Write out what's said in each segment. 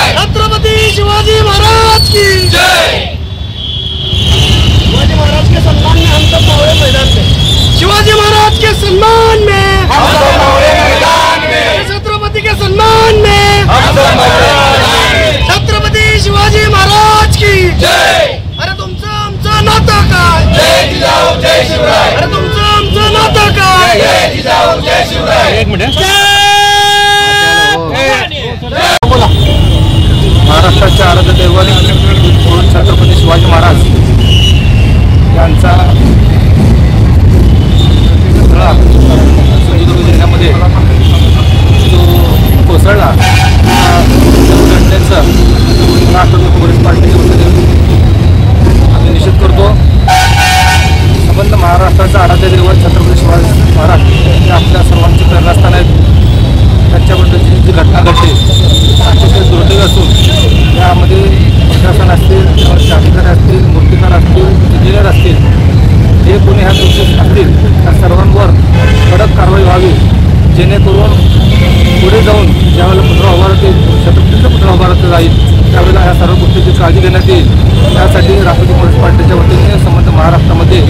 छत्रपति शिवाजी महाराज की जय। शिवाजी महाराज के सम्मान में हम सब मोहरे मैदान में, शिवाजी महाराज के सम्मान में हम सब मोहरे मैदान में, छत्रपति के सम्मान में हम सब मोहरे मैदान में, छत्रपति शिवाजी महाराज की जय। अरे तुमचं आमचं नातं काय, जय जिजाऊ जय शिवराय। अरे तुमचं आमचं नातं काय, जय जिजाऊ जय शिवराय। एक मिनिट, महाराष्ट्राचे आराध्य दैवत छत्रपती शिवाजी महाराज यांचा पुतळा सिंधुदुर्ग जिल्ह्यामध्ये जो कोसळला घटनेचा राष्ट्रवादी काँग्रेस पार्टीच्या वतीने आम्ही निषेध करतो। संबंध महाराष्ट्राचा आराध्य दैवत छत्रपती शिवाजी महाराज हे आपल्या सर्वांची प्रेरणास्थान आहेत। त्यांच्याबद्दलची जी घटना घडली अतिशय दुर्दैवी असून यामध्ये प्रशासन असतील, अधिकारी असतील, मूर्तिकार असतील, इंजिनियर असतील, जे कोणी ह्या दोषी असतील त्या सर्वांवर कडक कारवाई व्हावी, जेणेकरून पुढे जाऊन ज्यावेळेला पुतळा उभारतील, छत्रपतीचा पुतळा उभारला जाईल त्यावेळेला ह्या सर्व गोष्टीची काळजी घेण्यात येईल। त्यासाठी राष्ट्रवादी काँग्रेस पार्टीच्या वतीने संबंध महाराष्ट्रामध्ये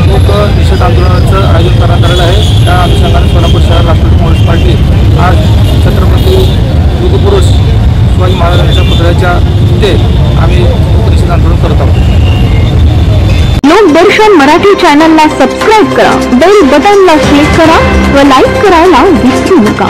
लोक निषेध आंदोलनाचं आयोजन करण्यात आलेलं आहे। त्या अनुषंगाने सोलापूर शहर राष्ट्रवादी काँग्रेस पार्टी आज छत्रपती युगपुरुष शिवाजी महाराजांच्या पुतळ्याच्या इथे आम्ही निषेध आंदोलन करत आहोत। लोकदर्शन मराठी चॅनलला सबस्क्राईब करा, बेल बटनला क्लिक करा व लाईक करायला विसरू नका।